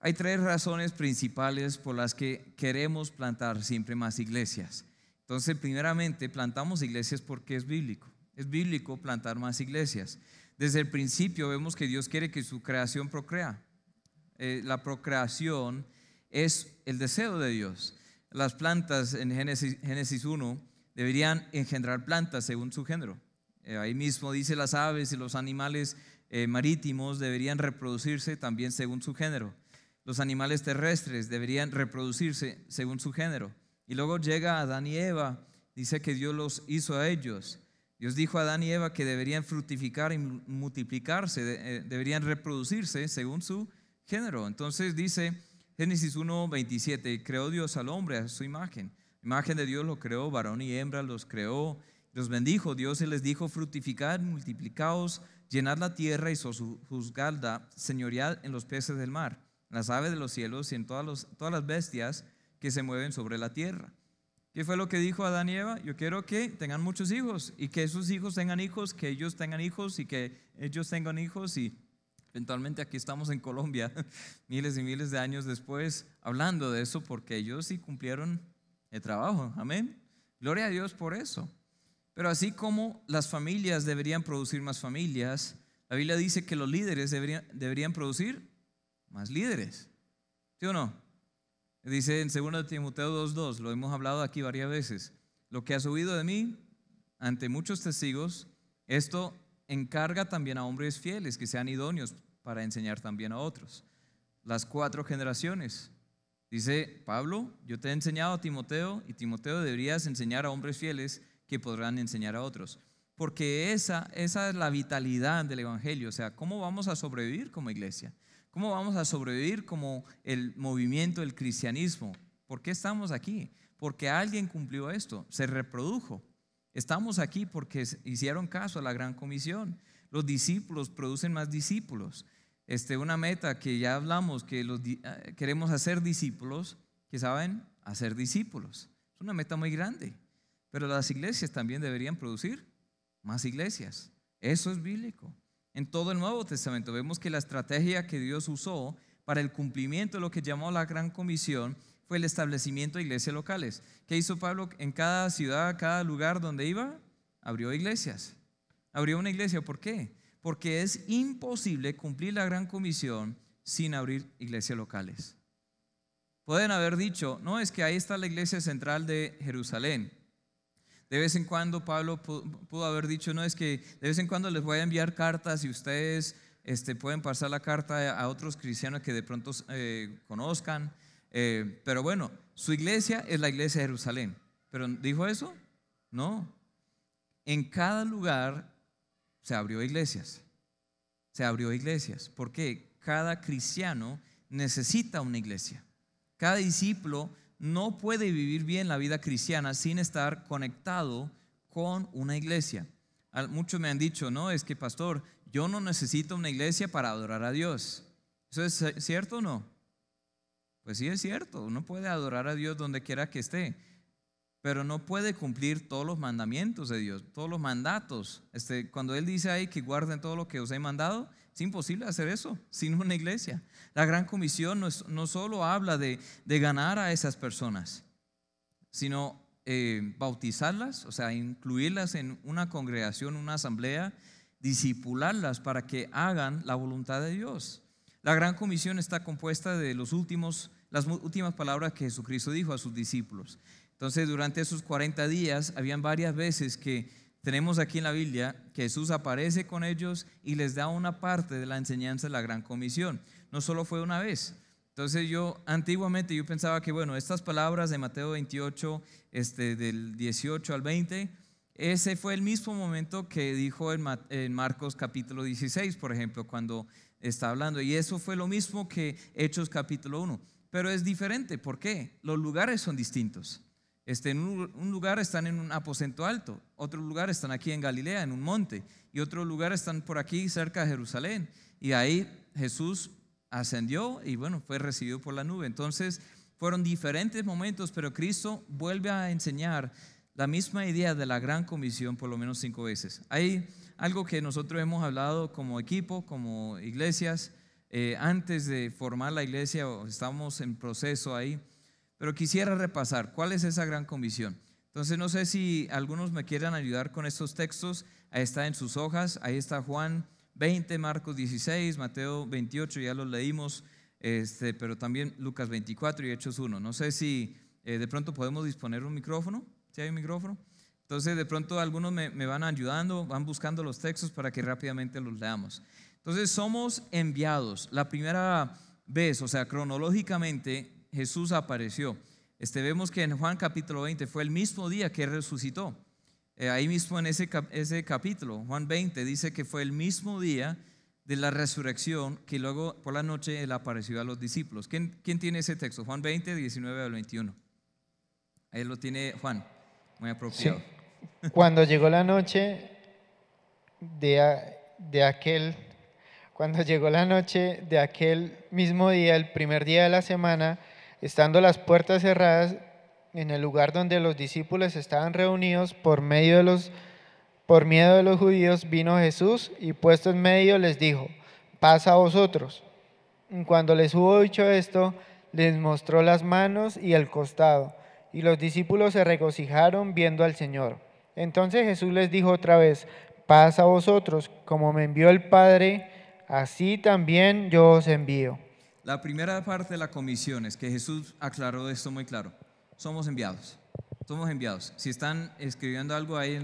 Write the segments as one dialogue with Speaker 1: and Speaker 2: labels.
Speaker 1: Hay tres razones principales por las que queremos plantar siempre más iglesias. Entonces, primeramente, plantamos iglesias porque es bíblico. Es bíblico plantar más iglesias. Desde el principio vemos que Dios quiere que su creación procrea. La procreación es el deseo de Dios. Las plantas en Génesis 1 deberían engendrar plantas según su género. Ahí mismo dice las aves y los animales marítimos deberían reproducirse también según su género. Los animales terrestres deberían reproducirse según su género. Y luego llega Adán y Eva, dice que Dios los hizo a ellos. Dios dijo a Adán y Eva que deberían fructificar y multiplicarse, deberían reproducirse según su género. Entonces dice Génesis 1:27, creó Dios al hombre a su imagen. Imagen de Dios lo creó, varón y hembra los creó, los bendijo Dios y les dijo, fructificad, multiplicaos, llenad la tierra y sojuzgadla, señoread en los peces del mar, en las aves de los cielos y en todas las bestias que se mueven sobre la tierra. ¿Qué fue lo que dijo Adán y Eva? Yo quiero que tengan muchos hijos y que esos hijos tengan hijos, que ellos tengan hijos y que ellos tengan hijos, y eventualmente aquí estamos en Colombia, miles y miles de años después, hablando de eso, porque ellos sí cumplieron el trabajo. Amén. Gloria a Dios por eso. Pero así como las familias deberían producir más familias, la Biblia dice que los líderes deberían producir más líderes. ¿Sí o no? Dice en 2 Timoteo 2:2, lo hemos hablado aquí varias veces, lo que has oído de mí ante muchos testigos, esto encarga también a hombres fieles que sean idóneos para enseñar también a otros. Las 4 generaciones. Dice Pablo, yo te he enseñado a Timoteo y Timoteo deberías enseñar a hombres fieles que podrán enseñar a otros. Porque esa es la vitalidad del evangelio. O sea, ¿cómo vamos a sobrevivir como iglesia? ¿Cómo vamos a sobrevivir como el movimiento del cristianismo? ¿Por qué estamos aquí? Porque alguien cumplió esto, se reprodujo. Estamos aquí porque hicieron caso a la gran comisión. Los discípulos producen más discípulos. Una meta que ya hablamos, que queremos hacer discípulos, que saben hacer discípulos. Es una meta muy grande. Pero las iglesias también deberían producir más iglesias. Eso es bíblico. En todo el Nuevo Testamento vemos que la estrategia que Dios usó para el cumplimiento de lo que llamó la Gran Comisión fue el establecimiento de iglesias locales. ¿Qué hizo Pablo en cada ciudad, cada lugar donde iba? Abrió iglesias. Abrió una iglesia. ¿Por qué? Porque es imposible cumplir la Gran Comisión sin abrir iglesias locales. Pueden haber dicho, no, es que ahí está la iglesia central de Jerusalén. De vez en cuando Pablo pudo haber dicho, no, es que de vez en cuando les voy a enviar cartas y ustedes pueden pasar la carta a otros cristianos que de pronto conozcan. Pero bueno, su iglesia es la iglesia de Jerusalén. ¿Pero dijo eso? No. En cada lugar se abrió iglesias. Se abrió iglesias. ¿Por qué? Cada cristiano necesita una iglesia. Cada discípulo no puede vivir bien la vida cristiana sin estar conectado con una iglesia. Muchos me han dicho, no, es que pastor, yo no necesito una iglesia para adorar a Dios. ¿Eso es cierto o no? Pues sí es cierto, uno puede adorar a Dios donde quiera que esté, pero no puede cumplir todos los mandamientos de Dios, todos los mandatos. Cuando Él dice ahí que guarden todo lo que os he mandado, es imposible hacer eso sin una iglesia. La Gran Comisión no solo habla de ganar a esas personas, sino bautizarlas, o sea, incluirlas en una congregación, una asamblea, discipularlas para que hagan la voluntad de Dios. La Gran Comisión está compuesta de las últimas palabras que Jesucristo dijo a sus discípulos. Entonces, durante esos 40 días, habían varias veces que tenemos aquí en la Biblia que Jesús aparece con ellos y les da una parte de la enseñanza de la Gran Comisión. No solo fue una vez. Entonces antiguamente yo pensaba que bueno, estas palabras de Mateo 28, del 18 al 20, ese fue el mismo momento que dijo en Marcos capítulo 16, por ejemplo, cuando está hablando. Y eso fue lo mismo que Hechos capítulo 1. Pero es diferente. ¿Por qué? Los lugares son distintos. En un lugar están en un aposento alto, otro lugar están aquí en Galilea, en un monte, y otro lugar están por aquí cerca de Jerusalén. Y ahí Jesús ascendió y bueno, fue recibido por la nube. Entonces fueron diferentes momentos, pero Cristo vuelve a enseñar la misma idea de la Gran Comisión por lo menos 5 veces. Hay algo que nosotros hemos hablado como equipo, como iglesias, antes de formar la iglesia, o estamos en proceso ahí, pero quisiera repasar cuál es esa gran comisión. Entonces no sé si algunos me quieran ayudar con estos textos. Ahí está en sus hojas, ahí está Juan 20, Marcos 16, Mateo 28, ya los leímos, pero también Lucas 24 y Hechos 1. No sé si de pronto podemos disponer un micrófono, si hay un micrófono. Entonces de pronto algunos me van ayudando, van buscando los textos para que rápidamente los leamos. Entonces somos enviados. La primera vez, o sea, cronológicamente Jesús apareció. Vemos que en Juan capítulo 20 fue el mismo día que resucitó. Ahí mismo en ese capítulo, Juan 20, dice que fue el mismo día de la resurrección que luego por la noche Él apareció a los discípulos. ¿Quién tiene ese texto? Juan 20, 19 al 21. Ahí lo tiene Juan, muy apropiado.
Speaker 2: Sí. Cuando llegó la noche cuando llegó la noche de aquel mismo día, el primer día de la semana, estando las puertas cerradas en el lugar donde los discípulos estaban reunidos por miedo de los judíos, vino Jesús y puesto en medio les dijo: paz a vosotros. Y cuando les hubo dicho esto, les mostró las manos y el costado, y los discípulos se regocijaron viendo al Señor. Entonces Jesús les dijo otra vez: paz a vosotros, como me envió el Padre, así también yo os envío.
Speaker 1: La primera parte de la comisión es que Jesús aclaró esto muy claro. Somos enviados. Somos enviados. Si están escribiendo algo ahí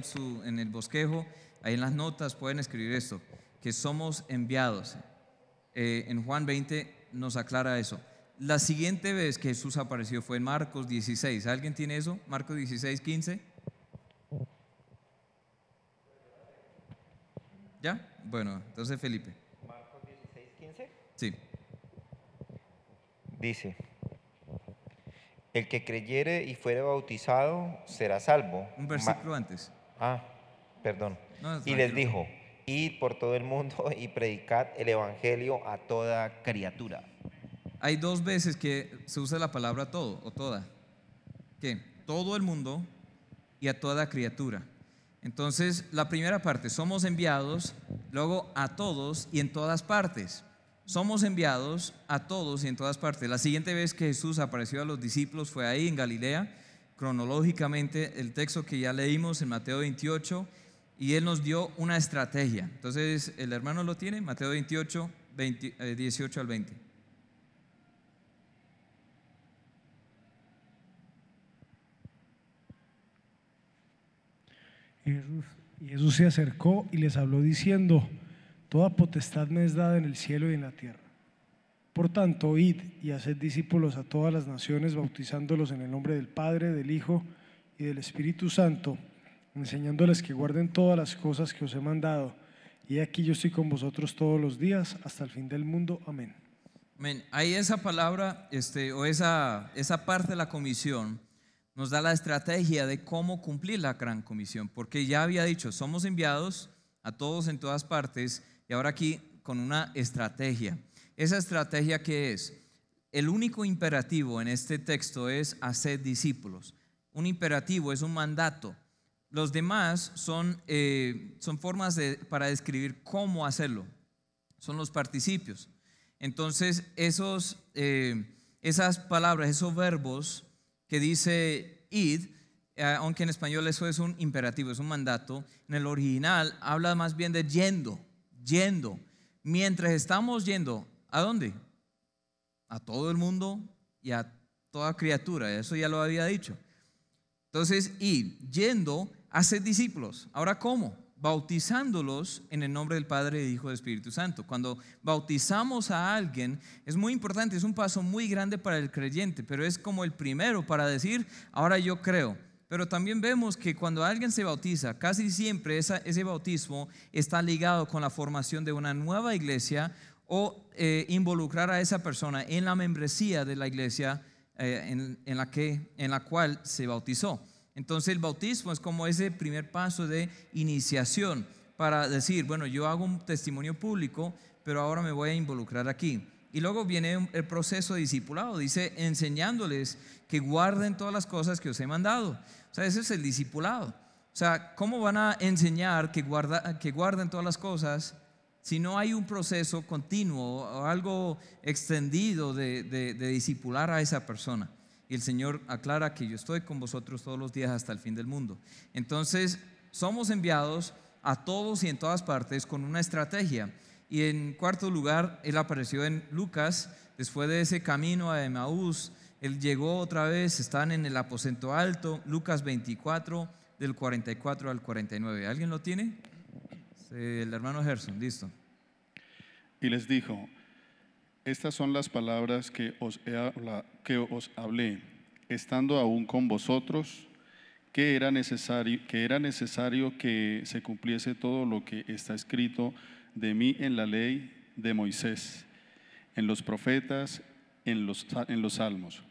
Speaker 1: en el bosquejo, ahí en las notas pueden escribir esto, que somos enviados. En Juan 20 nos aclara eso. La siguiente vez que Jesús apareció fue en Marcos 16. ¿Alguien tiene eso? Marcos 16, 15. ¿Ya? Bueno, entonces Felipe.
Speaker 2: Marcos 16, 15.
Speaker 1: Sí.
Speaker 3: Dice: el que creyere y fuere bautizado será salvo.
Speaker 1: Un versículo antes.
Speaker 3: Perdón.
Speaker 1: No,
Speaker 3: y les dijo: id por todo el mundo y predicad el evangelio a toda criatura.
Speaker 1: Hay dos veces que se usa la palabra todo o toda. ¿Qué? Todo el mundo y a toda criatura. Entonces, la primera parte, somos enviados, luego a todos y en todas partes. Somos enviados a todos y en todas partes. La siguiente vez que Jesús apareció a los discípulos fue ahí en Galilea, cronológicamente el texto que ya leímos en Mateo 28, y Él nos dio una estrategia. Entonces, ¿el hermano lo tiene? Mateo 28, 18 al 20.
Speaker 4: Y Jesús se acercó y les habló diciendo: toda potestad me es dada en el cielo y en la tierra. Por tanto, id y haced discípulos a todas las naciones, bautizándolos en el nombre del Padre, del Hijo y del Espíritu Santo, enseñándoles que guarden todas las cosas que os he mandado. Y aquí yo estoy con vosotros todos los días hasta el fin del mundo. Amén.
Speaker 1: Amén. Ahí esa palabra, o esa parte de la comisión nos da la estrategia de cómo cumplir la gran comisión, porque ya había dicho, somos enviados a todos en todas partes, y ahora aquí con una estrategia. Esa estrategia, ¿qué es? El único imperativo en este texto es hacer discípulos. Un imperativo es un mandato. Los demás son formas para describir cómo hacerlo. Son los participios. Entonces, esas palabras, esos verbos que dice id, aunque en español eso es un imperativo, es un mandato, en el original habla más bien de yendo. Mientras estamos yendo, ¿a dónde? A todo el mundo y a toda criatura, eso ya lo había dicho. Entonces, yendo a ser discípulos. Ahora, ¿cómo? Bautizándolos en el nombre del Padre, del Hijo y del Espíritu Santo. Cuando bautizamos a alguien, es muy importante, es un paso muy grande para el creyente, pero es como el primero para decir, ahora yo creo. Pero también vemos que cuando alguien se bautiza, casi siempre ese bautismo está ligado con la formación de una nueva iglesia o involucrar a esa persona en la membresía de la iglesia en la cual se bautizó. Entonces el bautismo es como ese primer paso de iniciación para decir, bueno, yo hago un testimonio público, pero ahora me voy a involucrar aquí. Y luego viene el proceso de discipulado, dice, enseñándoles que guarden todas las cosas que os he mandado. O sea, ese es el discipulado. O sea, ¿cómo van a enseñar que guarden todas las cosas si no hay un proceso continuo o algo extendido de discipular a esa persona. Y el Señor aclara que yo estoy con vosotros todos los días hasta el fin del mundo. Entonces, somos enviados a todos y en todas partes con una estrategia. Y en cuarto lugar, Él apareció en Lucas, después de ese camino a Emaús. Él llegó otra vez, están en el aposento alto, Lucas 24, del 44 al 49. ¿Alguien lo tiene? El hermano Gerson, listo.
Speaker 5: Y les dijo: estas son las palabras que os hablé, estando aún con vosotros, que era necesario que se cumpliese todo lo que está escrito de mí en la ley de Moisés, en los profetas, en los salmos.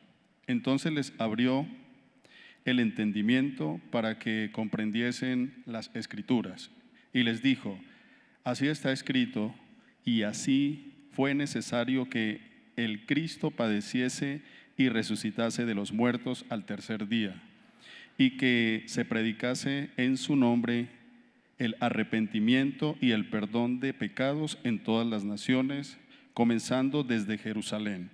Speaker 5: Entonces les abrió el entendimiento para que comprendiesen las escrituras, y les dijo: así está escrito, y así fue necesario que el Cristo padeciese y resucitase de los muertos al tercer día, y que se predicase en su nombre el arrepentimiento y el perdón de pecados en todas las naciones, comenzando desde Jerusalén.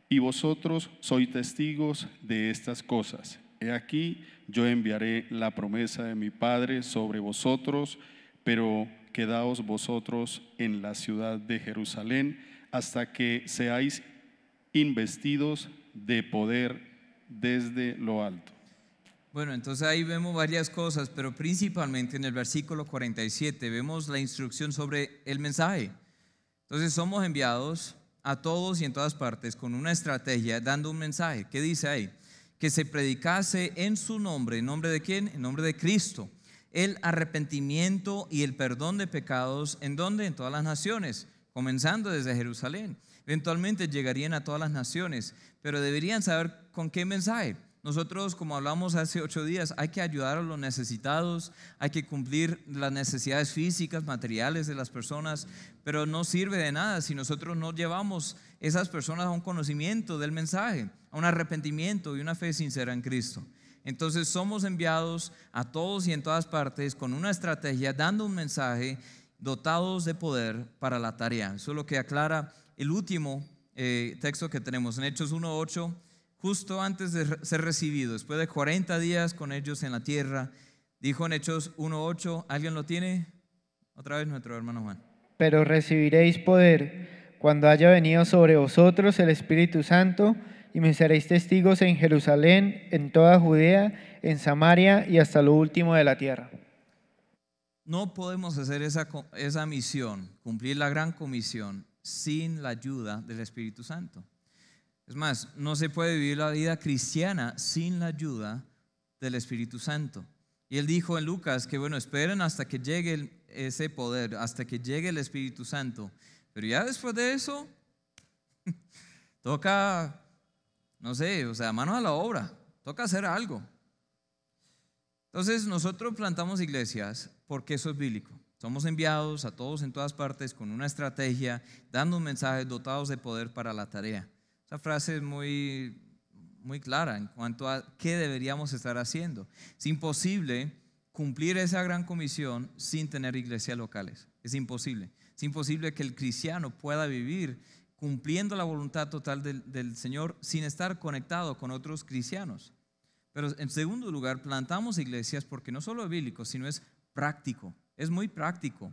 Speaker 5: Y vosotros sois testigos de estas cosas. He aquí, yo enviaré la promesa de mi Padre sobre vosotros, pero quedaos vosotros en la ciudad de Jerusalén hasta que seáis investidos de poder desde lo alto.
Speaker 1: Bueno, entonces ahí vemos varias cosas, pero principalmente en el versículo 47 vemos la instrucción sobre el mensaje. Entonces somos enviados a todos y en todas partes con una estrategia, dando un mensaje. ¿Qué dice ahí? Que se predicase en su nombre. ¿En nombre de quién? En nombre de Cristo. El arrepentimiento y el perdón de pecados, ¿en dónde? En todas las naciones, comenzando desde Jerusalén. Eventualmente llegarían a todas las naciones, pero deberían saber con qué mensaje. Nosotros, como hablamos hace 8 días, hay que ayudar a los necesitados, hay que cumplir las necesidades físicas, materiales de las personas, pero no sirve de nada si nosotros no llevamos esas personas a un conocimiento del mensaje, a un arrepentimiento y una fe sincera en Cristo. Entonces somos enviados a todos y en todas partes con una estrategia, dando un mensaje, dotados de poder para la tarea. Eso es lo que aclara el último texto que tenemos en Hechos 1:8, justo antes de ser recibido, después de 40 días con ellos en la tierra. Dijo en Hechos 1:8, ¿alguien lo tiene? Otra vez nuestro hermano Juan.
Speaker 2: Pero recibiréis poder cuando haya venido sobre vosotros el Espíritu Santo, y me seréis testigos en Jerusalén, en toda Judea, en Samaria y hasta lo último de la tierra.
Speaker 1: No podemos hacer esa misión, cumplir la gran comisión, sin la ayuda del Espíritu Santo. Es más, no se puede vivir la vida cristiana sin la ayuda del Espíritu Santo. Y él dijo en Lucas que bueno, esperen hasta que llegue ese poder, hasta que llegue el Espíritu Santo. Pero ya después de eso, toca, no sé, manos a la obra, toca hacer algo. Entonces nosotros plantamos iglesias porque eso es bíblico. Somos enviados a todos en todas partes con una estrategia, dando un mensaje, dotados de poder para la tarea. Esa frase es muy clara en cuanto a qué deberíamos estar haciendo. Es imposible cumplir esa gran comisión sin tener iglesias locales. Es imposible. Es imposible que el cristiano pueda vivir cumpliendo la voluntad total del Señor sin estar conectado con otros cristianos. Pero en segundo lugar, plantamos iglesias porque no solo es bíblico, sino es práctico. Es muy práctico.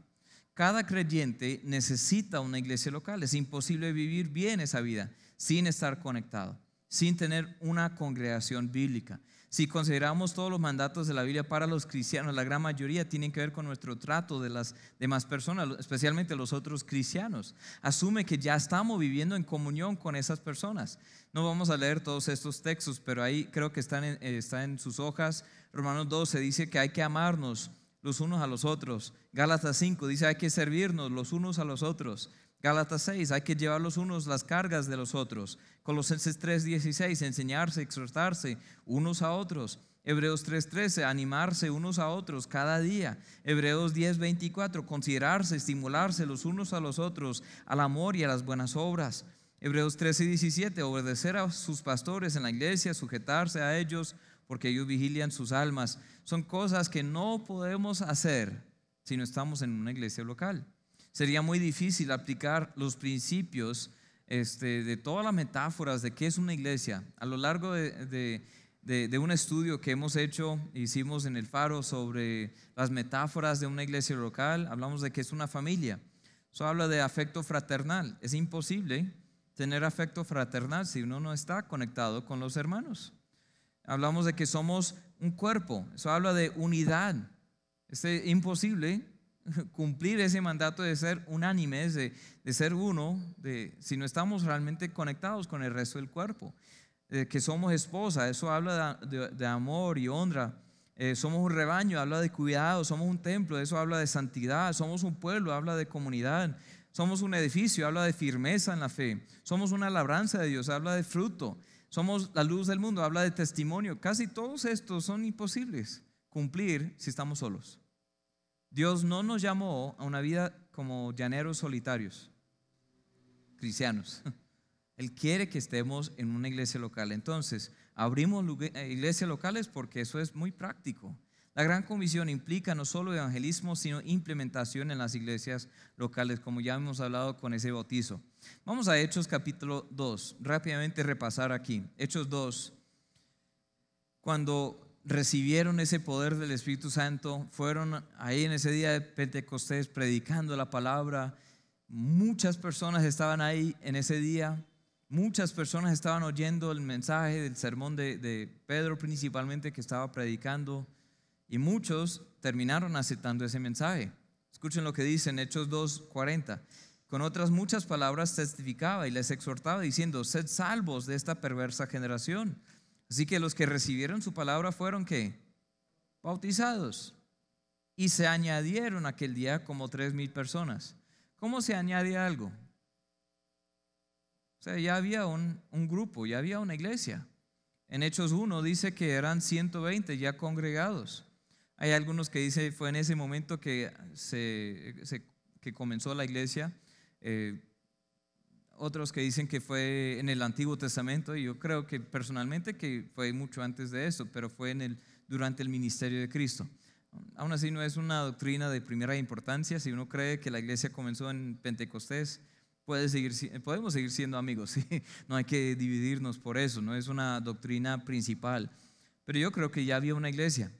Speaker 1: Cada creyente necesita una iglesia local. Es imposible vivir bien esa vida sin estar conectado, sin tener una congregación bíblica. Si consideramos todos los mandatos de la Biblia para los cristianos, la gran mayoría tienen que ver con nuestro trato de las demás personas, especialmente los otros cristianos. Asume que ya estamos viviendo en comunión con esas personas. No vamos a leer todos estos textos, pero ahí creo que está en sus hojas. Romanos 12 dice que hay que amarnos los unos a los otros. Gálatas 5 dice hay que servirnos los unos a los otros. Gálatas 6, hay que llevar los unos las cargas de los otros. Colosenses 3:16, enseñarse, exhortarse unos a otros. Hebreos 3:13, animarse unos a otros cada día. Hebreos 10:24, considerarse, estimularse los unos a los otros al amor y a las buenas obras. Hebreos 13:17, obedecer a sus pastores en la iglesia, sujetarse a ellos porque ellos vigilian sus almas. Son cosas que no podemos hacer si no estamos en una iglesia local. Sería muy difícil aplicar los principios de todas las metáforas de qué es una iglesia. A lo largo de un estudio que hemos hecho, hicimos en el Faro sobre las metáforas de una iglesia local, hablamos de que es una familia. Eso habla de afecto fraternal. Es imposible tener afecto fraternal si uno no está conectado con los hermanos. Hablamos de que somos un cuerpo. Eso habla de unidad. Es imposible cumplir ese mandato de ser unánimes, de ser uno, si no estamos realmente conectados con el resto del cuerpo. Que somos esposa, eso habla de amor y honra. Somos un rebaño, habla de cuidado. Somos un templo, eso habla de santidad. Somos un pueblo, habla de comunidad. Somos un edificio, habla de firmeza en la fe. Somos una labranza de Dios, habla de fruto. Somos la luz del mundo, habla de testimonio. Casi todos estos son imposibles cumplir si estamos solos. Dios no nos llamó a una vida como llaneros solitarios, cristianos. Él quiere que estemos en una iglesia local. Entonces, abrimos iglesias locales porque eso es muy práctico. La gran comisión implica no solo evangelismo, sino implementación en las iglesias locales, como ya hemos hablado con ese bautizo. Vamos a Hechos capítulo 2, rápidamente repasar aquí. Hechos 2, cuando recibieron ese poder del Espíritu Santo, fueron ahí en ese día de Pentecostés predicando la palabra. Muchas personas estaban ahí en ese día. Muchas personas estaban oyendo el mensaje del sermón de Pedro principalmente, que estaba predicando, y muchos terminaron aceptando ese mensaje. Escuchen lo que dice en Hechos 2:40. Con otras muchas palabras testificaba y les exhortaba diciendo: sed salvos de esta perversa generación. Así que los que recibieron su palabra fueron ¿qué? Bautizados. Y se añadieron aquel día como 3,000 personas. ¿Cómo se añade algo? O sea, ya había un grupo, ya había una iglesia. En Hechos 1 dice que eran 120 ya congregados. Hay algunos que dicen fue en ese momento que comenzó la iglesia. Otros que dicen que fue en el Antiguo Testamento. Y yo creo que personalmente que fue mucho antes de eso, pero fue durante el ministerio de Cristo. Aún así no es una doctrina de primera importancia. Si uno cree que la iglesia comenzó en Pentecostés, podemos seguir siendo amigos, ¿sí? No hay que dividirnos por eso, no es una doctrina principal. Pero yo creo que ya había una iglesia,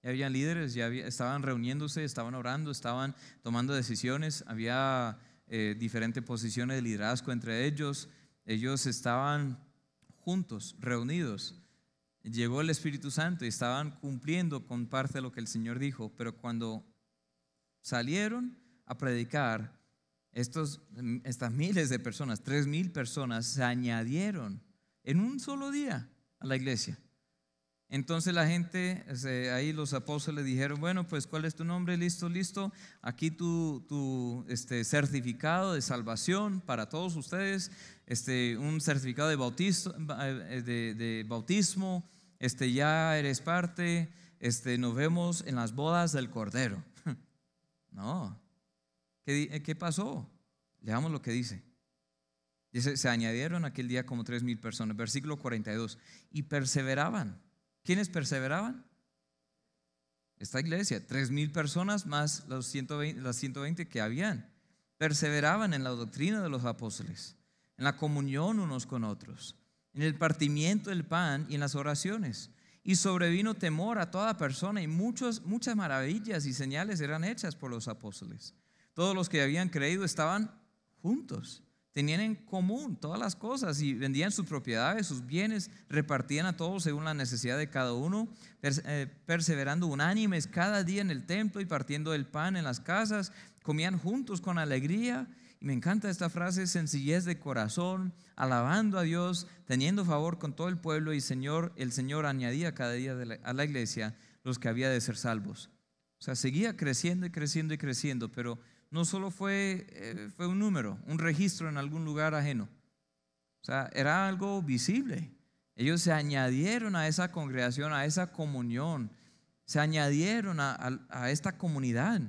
Speaker 1: ya habían líderes, estaban reuniéndose, estaban orando, estaban tomando decisiones, había diferentes posiciones de liderazgo entre ellos. Ellos estaban juntos, reunidos. Llegó el Espíritu Santo y estaban cumpliendo con parte de lo que el Señor dijo, pero cuando salieron a predicar, estas miles de personas, 3,000 personas, se añadieron en un solo día a la iglesia. Entonces la gente, ahí los apóstoles dijeron: bueno, pues ¿cuál es tu nombre? Listo. Aquí tu certificado de salvación para todos ustedes, un certificado de bautismo, ya eres parte, nos vemos en las bodas del Cordero. No. ¿Qué pasó? Leamos lo que dice. Dice: se añadieron aquel día como 3,000 personas. Versículo 42. Y perseveraban. ¿Quiénes perseveraban? Esta iglesia, 3,000 personas más las 120 que habían. Perseveraban en la doctrina de los apóstoles, en la comunión unos con otros, en el partimiento del pan y en las oraciones. Y sobrevino temor a toda persona, y muchas maravillas y señales eran hechas por los apóstoles. Todos los que habían creído estaban juntos, tenían en común todas las cosas y vendían sus propiedades, sus bienes, repartían a todos según la necesidad de cada uno, perseverando unánimes cada día en el templo y partiendo el pan en las casas, comían juntos con alegría. Y me encanta esta frase: sencillez de corazón, alabando a Dios, teniendo favor con todo el pueblo, y el Señor añadía cada día a la iglesia los que había de ser salvos. O sea, seguía creciendo y creciendo y creciendo, pero no solo fue un número, un registro en algún lugar ajeno. O sea, era algo visible. Ellos se añadieron a esa congregación, a esa comunión, se añadieron a esta comunidad.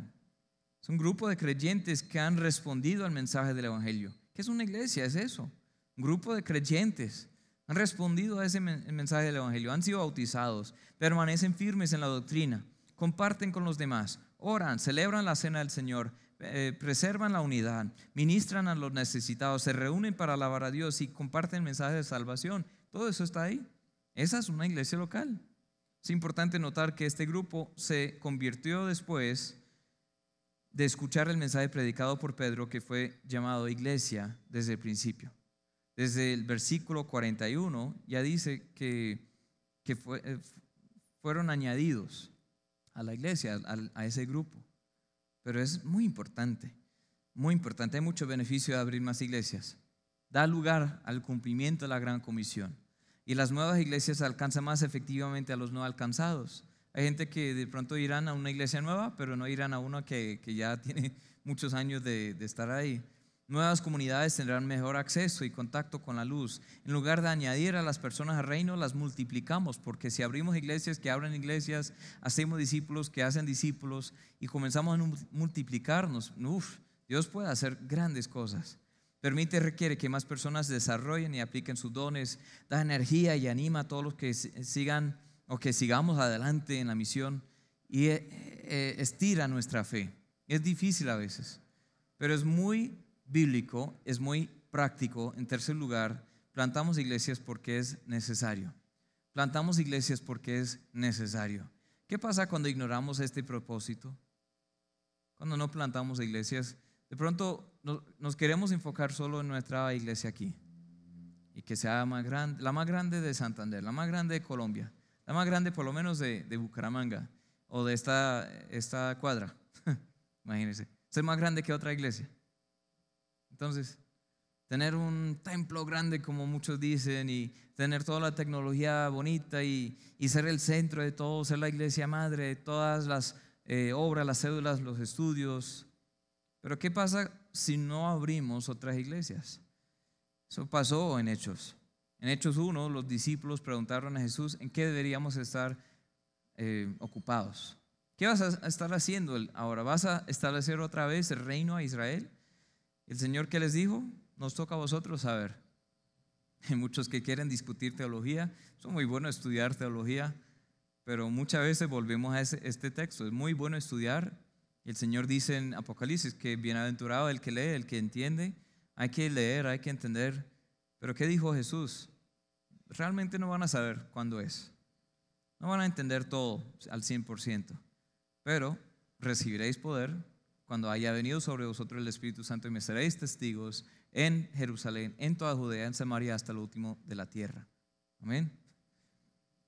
Speaker 1: Es un grupo de creyentes que han respondido al mensaje del Evangelio. ¿Qué es una iglesia? Es eso, un grupo de creyentes. Han respondido a ese mensaje del Evangelio, han sido bautizados, permanecen firmes en la doctrina, comparten con los demás, oran, celebran la cena del Señor, preservan la unidad, ministran a los necesitados, se reúnen para alabar a Dios y comparten mensajes de salvación. Todo eso está ahí. Esa es una iglesia local. Es importante notar que este grupo se convirtió después de escuchar el mensaje predicado por Pedro, que fue llamado iglesia desde el principio. Desde el versículo 41 ya dice que fueron añadidos a la iglesia, a ese grupo. Pero es muy importante, muy importante. Hay mucho beneficio de abrir más iglesias. Da lugar al cumplimiento de la gran comisión. Y las nuevas iglesias alcanzan más efectivamente a los no alcanzados. Hay gente que de pronto irán a una iglesia nueva, pero no irán a una que ya tiene muchos años de estar ahí. Nuevas comunidades tendrán mejor acceso y contacto con la luz. En lugar de añadir a las personas al reino, las multiplicamos, porque si abrimos iglesias que abren iglesias, hacemos discípulos que hacen discípulos y comenzamos a multiplicarnos, Dios puede hacer grandes cosas. Requiere que más personas desarrollen y apliquen sus dones, da energía y anima a todos los que sigan o que sigamos adelante en la misión y estira nuestra fe. Es difícil a veces, pero es muy bíblico, es muy práctico. En tercer lugar, plantamos iglesias porque es necesario. Plantamos iglesias porque es necesario. ¿Qué pasa cuando ignoramos este propósito? Cuando no plantamos iglesias, de pronto nos queremos enfocar solo en nuestra iglesia aquí y que sea más grande, la más grande de Santander, la más grande de Colombia, la más grande por lo menos de Bucaramanga o de esta cuadra. Imagínense, ser más grande que otra iglesia. Entonces, tener un templo grande como muchos dicen y tener toda la tecnología bonita y ser el centro de todo, ser la iglesia madre de todas las obras, las cédulas, los estudios. Pero ¿qué pasa si no abrimos otras iglesias? Eso pasó en Hechos. En Hechos 1, los discípulos preguntaron a Jesús en qué deberíamos estar ocupados. ¿Qué vas a estar haciendo ahora? ¿Vas a establecer otra vez el reino a Israel? El Señor, ¿qué les dijo? Nos toca a vosotros saber. Hay muchos que quieren discutir teología. Es muy bueno estudiar teología, pero muchas veces volvemos a este texto. Es muy bueno estudiar. El Señor dice en Apocalipsis que bienaventurado el que lee, el que entiende. Hay que leer, hay que entender. Pero ¿qué dijo Jesús? Realmente no van a saber cuándo es. No van a entender todo al 100%. Pero recibiréis poder cuando haya venido sobre vosotros el Espíritu Santo y me seréis testigos en Jerusalén, en toda Judea, en Samaria, hasta lo último de la tierra. Amén.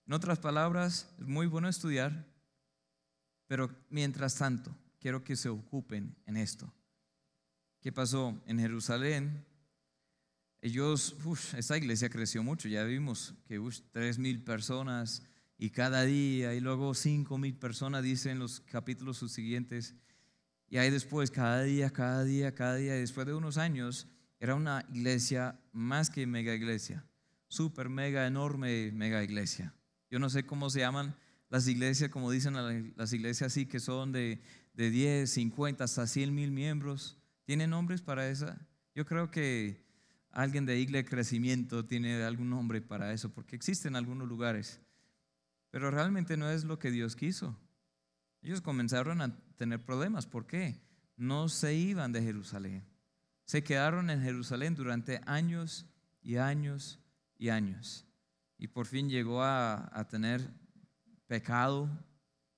Speaker 1: En otras palabras, es muy bueno estudiar, pero mientras tanto, quiero que se ocupen en esto. ¿Qué pasó en Jerusalén? Esta iglesia creció mucho, ya vimos que 3,000 personas y cada día, y luego 5,000 personas, dicen los capítulos subsiguientes. Y ahí después, cada día, y después de unos años, era una iglesia más que mega iglesia, súper mega, enorme mega iglesia. Yo no sé cómo se llaman las iglesias, como dicen las iglesias así, que son de 10, 50, hasta 100,000 miembros. ¿Tienen nombres para esa? Yo creo que alguien de Iglesia Crecimiento tiene algún nombre para eso, porque existen algunos lugares. Pero realmente no es lo que Dios quiso. Ellos comenzaron a tener problemas. ¿Por qué? No se iban de Jerusalén. Se quedaron en Jerusalén durante años y años y años. Y por fin llegó a tener pecado.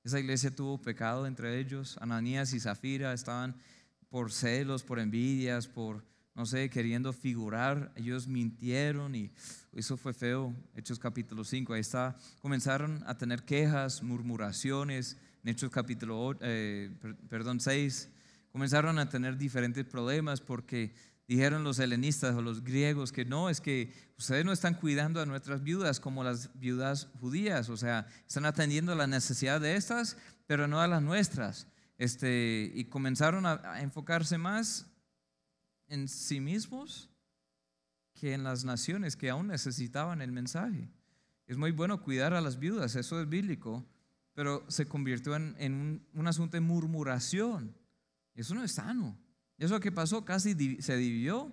Speaker 1: Esa iglesia tuvo pecado entre ellos. Ananías y Zafira estaban por celos, por envidias, por, no sé, queriendo figurar. Ellos mintieron y eso fue feo. Hechos capítulo 5. Ahí está. Comenzaron a tener quejas, murmuraciones. En Hechos capítulo 6, comenzaron a tener diferentes problemas porque dijeron los helenistas o los griegos que no, es que ustedes no están cuidando a nuestras viudas como las viudas judías, o sea, están atendiendo a la necesidad de estas, pero no a las nuestras. Y comenzaron a enfocarse más en sí mismos que en las naciones que aún necesitaban el mensaje. Es muy bueno cuidar a las viudas, eso es bíblico, pero se convirtió en un asunto de murmuración. Eso no es sano. Eso que pasó casi se dividió,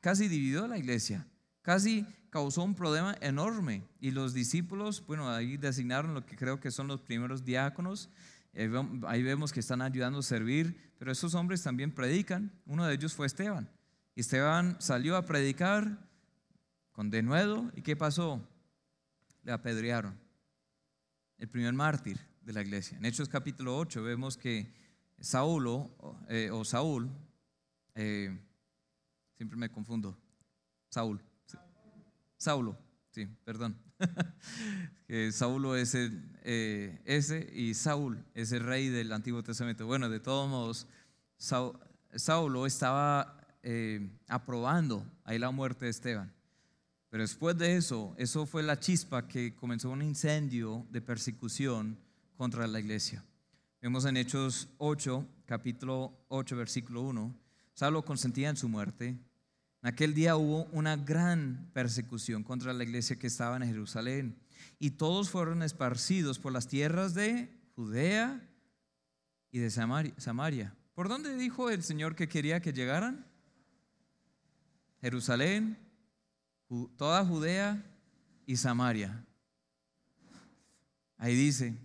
Speaker 1: casi dividió la iglesia, casi causó un problema enorme. Y los discípulos, bueno, ahí designaron lo que creo que son los primeros diáconos, Ahí vemos que están ayudando a servir, pero esos hombres también predican. Uno de ellos fue Esteban. Y Esteban salió a predicar con denuedo. ¿Y qué pasó? Le apedrearon. El primer mártir de la iglesia. En Hechos capítulo 8 vemos que Saúl, siempre me confundo. Saulo, sí, perdón. Saulo es ese y Saúl es el rey del Antiguo Testamento. Bueno, de todos modos, Saulo estaba aprobando ahí la muerte de Esteban. Pero después de eso fue la chispa que comenzó un incendio de persecución contra la iglesia. Vemos en Hechos 8, capítulo 8, versículo 1, Saulo consentía en su muerte. En aquel día hubo una gran persecución contra la iglesia que estaba en Jerusalén, y todos fueron esparcidos por las tierras de Judea y de Samaria. ¿Por dónde dijo el Señor que quería que llegaran? Jerusalén, toda Judea y Samaria. Ahí dice: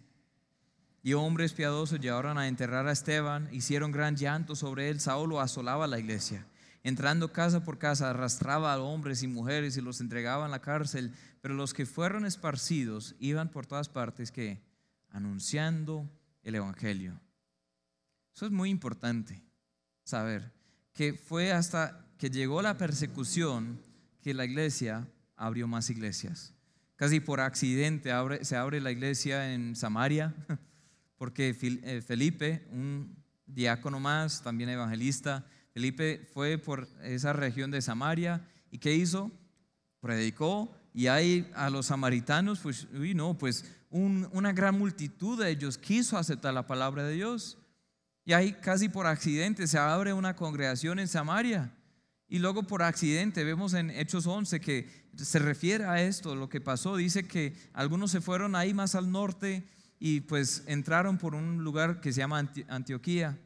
Speaker 1: y hombres piadosos llevaron a enterrar a Esteban, hicieron gran llanto sobre él. Saulo asolaba la iglesia, entrando casa por casa, arrastraba a hombres y mujeres y los entregaba en la cárcel. Pero los que fueron esparcidos iban por todas partes, que anunciando el evangelio. Eso es muy importante saber, que fue hasta que llegó la persecución que la iglesia abrió más iglesias. Casi por accidente se abre la iglesia en Samaria, porque Felipe, un diácono más, también evangelista, Felipe fue por esa región de Samaria, y ¿qué hizo? Predicó, y ahí a los samaritanos, pues una gran multitud de ellos quiso aceptar la palabra de Dios. Y ahí casi por accidente se abre una congregación en Samaria. Y luego por accidente vemos en Hechos 11 que se refiere a esto, lo que pasó. Dice que algunos se fueron ahí más al norte y pues entraron por un lugar que se llama Antioquía.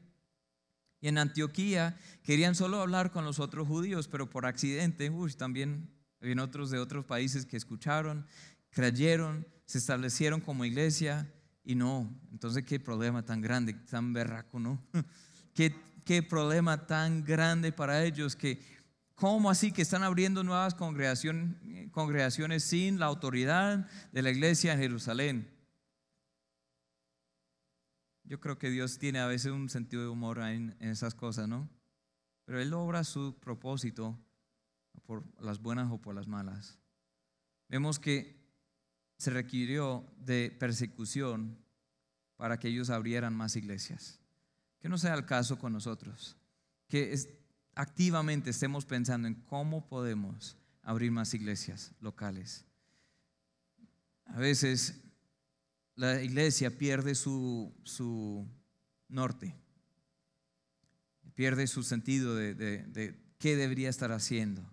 Speaker 1: Y en Antioquía querían solo hablar con los otros judíos, pero por accidente también habían otros de otros países que escucharon, creyeron, se establecieron como iglesia. Y no, entonces qué problema tan grande, tan berraco, ¿no? Qué problema tan grande para ellos, que ¿cómo así que están abriendo nuevas congregaciones sin la autoridad de la iglesia en Jerusalén? Yo creo que Dios tiene a veces un sentido de humor en esas cosas, ¿no? Pero Él logra su propósito por las buenas o por las malas. Vemos que se requirió de persecución para que ellos abrieran más iglesias. Que no sea el caso con nosotros, que activamente estemos pensando en cómo podemos abrir más iglesias locales. A veces la iglesia pierde su norte, pierde su sentido de qué debería estar haciendo.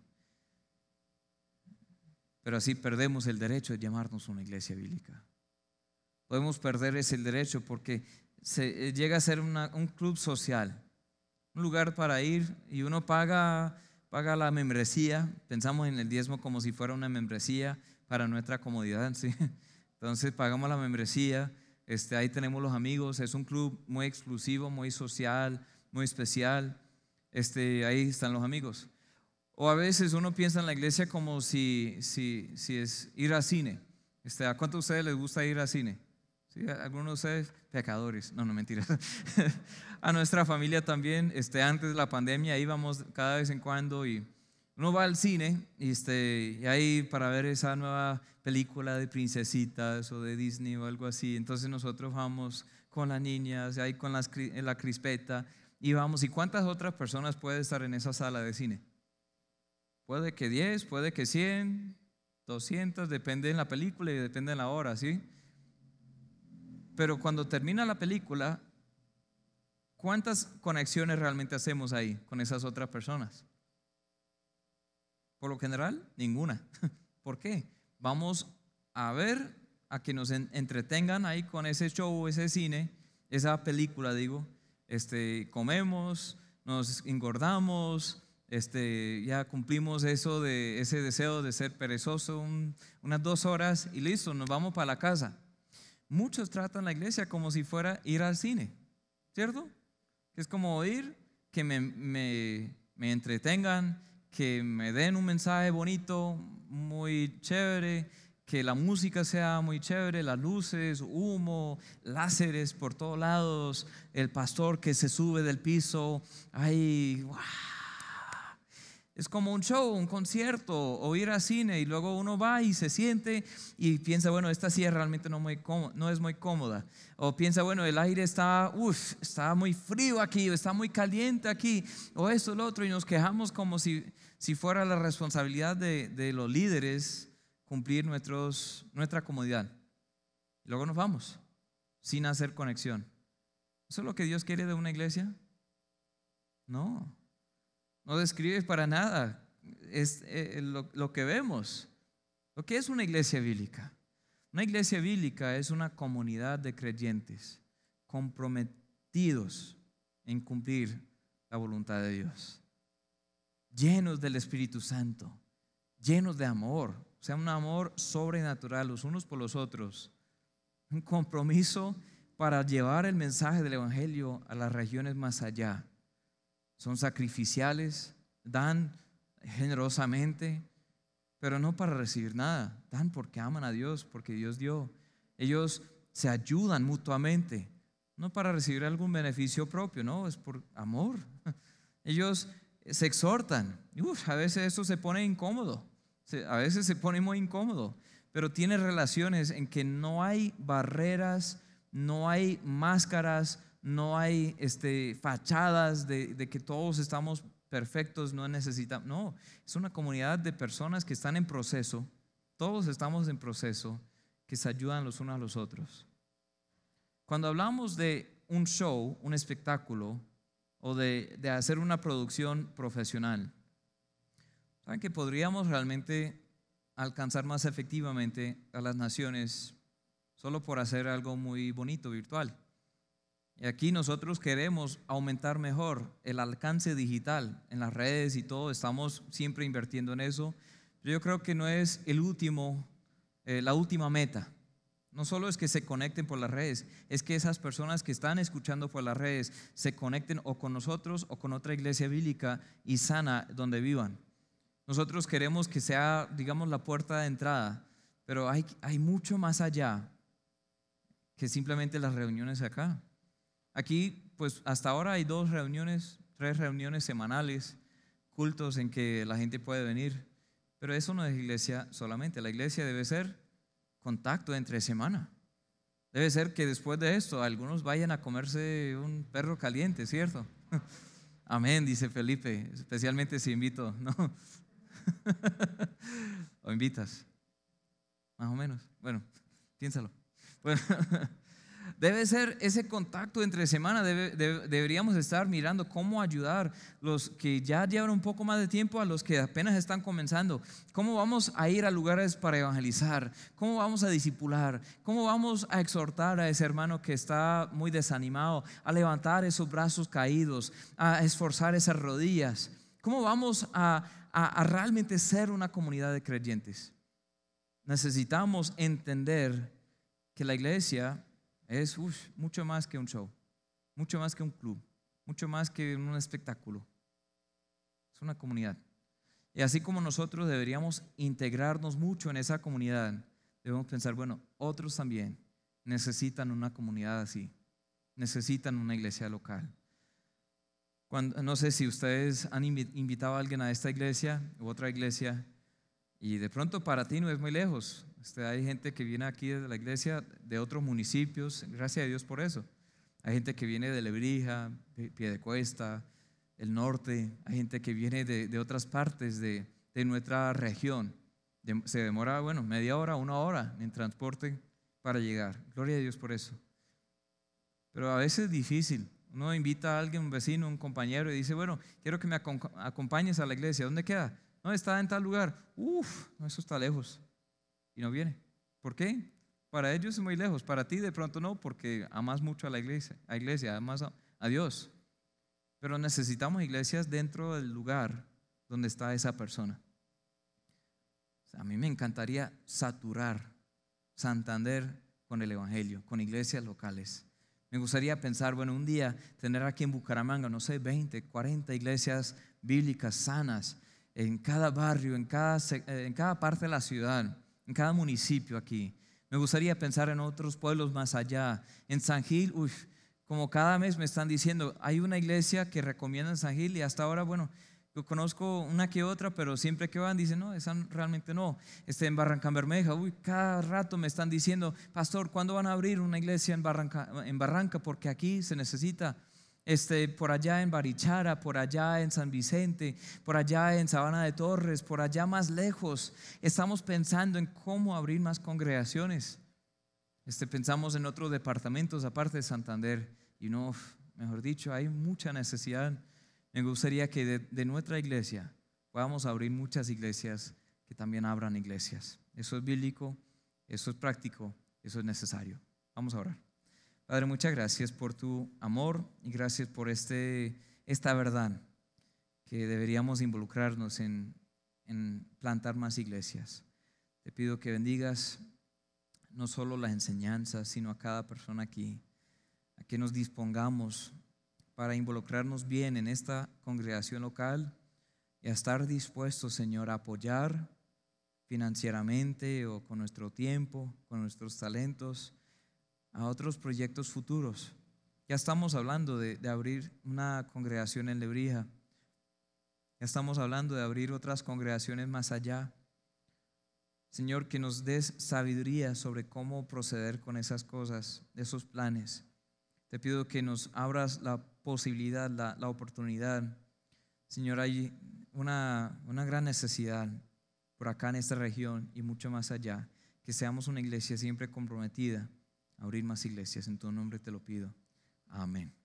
Speaker 1: Pero así perdemos el derecho de llamarnos una iglesia bíblica. Podemos perder ese derecho porque se llega a ser un club social, un lugar para ir, y uno paga la membresía. Pensamos en el diezmo como si fuera una membresía para nuestra comodidad, ¿sí? Entonces pagamos la membresía, ahí tenemos los amigos. Es un club muy exclusivo, muy social, muy especial. Ahí están los amigos. O a veces uno piensa en la iglesia como si es ir al cine. ¿A cuántos de ustedes les gusta ir al cine? ¿Sí? ¿Algunos de ustedes? Pecadores. No, mentiras. A nuestra familia también, antes de la pandemia íbamos cada vez en cuando, y uno va al cine y ahí para ver esa nueva película de princesitas o de Disney o algo así. Entonces nosotros vamos con las niñas, ahí con la crispeta, y vamos. ¿Y cuántas otras personas pueden estar en esa sala de cine? Puede que 10, puede que 100, 200, depende de la película y depende de la hora, ¿sí? Pero cuando termina la película, ¿cuántas conexiones realmente hacemos ahí con esas otras personas? Por lo general, ninguna. ¿Por qué? Vamos a ver, a que nos entretengan ahí con ese show, ese cine, esa película, digo. Comemos, nos engordamos, ya cumplimos ese deseo de ser perezoso unas 2 horas y listo, nos vamos para la casa. muchos tratan la iglesia como si fuera ir al cine, ¿cierto? Que es como ir, que me entretengan, que me den un mensaje bonito, muy chévere, que la música sea muy chévere, las luces, humo, láseres por todos lados, el pastor que se sube del piso, ay, ¡guau! Es como un show, un concierto o ir al cine y luego uno va y se siente y piensa, bueno, esta silla realmente no es muy cómoda. O piensa, bueno, el aire está muy frío aquí, o está muy caliente aquí, o esto, lo otro, y nos quejamos como si fuera la responsabilidad de los líderes cumplir nuestra comodidad. Y luego nos vamos sin hacer conexión. ¿Eso es lo que Dios quiere de una iglesia? No. No describe para nada lo que vemos. Lo que es una iglesia bíblica. Una iglesia bíblica es una comunidad de creyentes comprometidos en cumplir la voluntad de Dios, llenos del Espíritu Santo, llenos de amor, o sea, un amor sobrenatural los unos por los otros, un compromiso para llevar el mensaje del Evangelio a las regiones más allá. Son sacrificiales, dan generosamente, pero no para recibir nada. Dan porque aman a Dios, porque Dios dio. Ellos se ayudan mutuamente, no para recibir algún beneficio propio, no, es por amor. Ellos se exhortan. A veces esto se pone incómodo, a veces se pone muy incómodo, pero tiene relaciones en que no hay barreras, no hay máscaras, no hay fachadas de que todos estamos perfectos, no necesitamos. No, es una comunidad de personas que están en proceso, todos estamos en proceso, que se ayudan los unos a los otros. Cuando hablamos de un show, un espectáculo, o de hacer una producción profesional, ¿saben que podríamos realmente alcanzar más efectivamente a las naciones solo por hacer algo muy bonito, virtual? Y aquí nosotros queremos aumentar mejor el alcance digital en las redes y todo, estamos siempre invirtiendo en eso. Pero yo creo que no es la última meta. No solo es que se conecten por las redes, es que esas personas que están escuchando por las redes se conecten o con nosotros o con otra iglesia bíblica y sana donde vivan. Nosotros queremos que sea, digamos, la puerta de entrada, pero hay mucho más allá que simplemente las reuniones acá. Aquí, pues hasta ahora hay 3 reuniones semanales, cultos en que la gente puede venir, pero eso no es iglesia solamente. La iglesia debe ser contacto entre semana. Debe ser que después de esto algunos vayan a comerse un perro caliente, ¿cierto? Amén, dice Felipe, especialmente si invito, ¿no? ¿O invitas? Más o menos. Bueno, piénsalo. Bueno, debe ser ese contacto entre semana. Deberíamos estar mirando cómo ayudar los que ya llevan un poco más de tiempo a los que apenas están comenzando. Cómo vamos a ir a lugares para evangelizar, cómo vamos a discipular, cómo vamos a exhortar a ese hermano que está muy desanimado a levantar esos brazos caídos, a esforzar esas rodillas. Cómo vamos a realmente ser una comunidad de creyentes. Necesitamos entender que la iglesia es mucho más que un show, mucho más que un club, mucho más que un espectáculo. Es una comunidad. Y así como nosotros deberíamos integrarnos mucho en esa comunidad, debemos pensar, bueno, otros también necesitan una comunidad así, necesitan una iglesia local. No sé si ustedes han invitado a alguien a esta iglesia u otra iglesia y de pronto para ti no es muy lejos. Hay gente que viene aquí de la iglesia de otros municipios, gracias a Dios por eso. Hay gente que viene de Lebrija, Piedecuesta, el norte. Hay gente que viene de otras partes de nuestra región. Se demora, media hora, 1 hora en transporte para llegar. Gloria a Dios por eso. Pero a veces es difícil. Uno invita a alguien, un vecino, un compañero y dice, bueno, quiero que me acompañes a la iglesia. ¿Dónde queda? No, está en tal lugar. No, eso está lejos. Y no viene. ¿Por qué? Para ellos es muy lejos. Para ti de pronto no, porque amas mucho a la iglesia, amas a Dios. Pero necesitamos iglesias dentro del lugar donde está esa persona. A mí me encantaría saturar Santander con el Evangelio, con iglesias locales. Me gustaría pensar, bueno, un día tener aquí en Bucaramanga, no sé, 20, 40 iglesias bíblicas sanas en cada barrio, en cada parte de la ciudad, en cada municipio aquí. Me gustaría pensar en otros pueblos más allá. En San Gil, como cada mes me están diciendo, hay una iglesia que recomiendan San Gil y hasta ahora, bueno, yo conozco una que otra, pero siempre que van dicen, no, esa realmente no. En Barrancabermeja, cada rato me están diciendo, pastor, ¿cuándo van a abrir una iglesia en Barranca? Porque aquí se necesita. Por allá en Barichara, por allá en San Vicente, por allá en Sabana de Torres, por allá más lejos. Estamos pensando en cómo abrir más congregaciones. Pensamos en otros departamentos aparte de Santander y no, mejor dicho, hay mucha necesidad. Me gustaría que de nuestra iglesia podamos abrir muchas iglesias que también abran iglesias. Eso es bíblico, eso es práctico, eso es necesario. Vamos a orar. Padre, muchas gracias por tu amor y gracias por esta verdad que deberíamos involucrarnos en plantar más iglesias. Te pido que bendigas no solo las enseñanzas, sino a cada persona aquí, a que nos dispongamos para involucrarnos bien en esta congregación local y a estar dispuestos, Señor, a apoyar financieramente o con nuestro tiempo, con nuestros talentos, a otros proyectos futuros. Ya estamos hablando de abrir una congregación en Lebrija. Ya estamos hablando de abrir otras congregaciones más allá. Señor, que nos des sabiduría sobre cómo proceder con esas cosas, esos planes. Te pido que nos abras la posibilidad, la oportunidad. Señor, hay una gran necesidad por acá en esta región y mucho más allá. Que seamos una iglesia siempre comprometida a abrir más iglesias. En tu nombre te lo pido. Amén.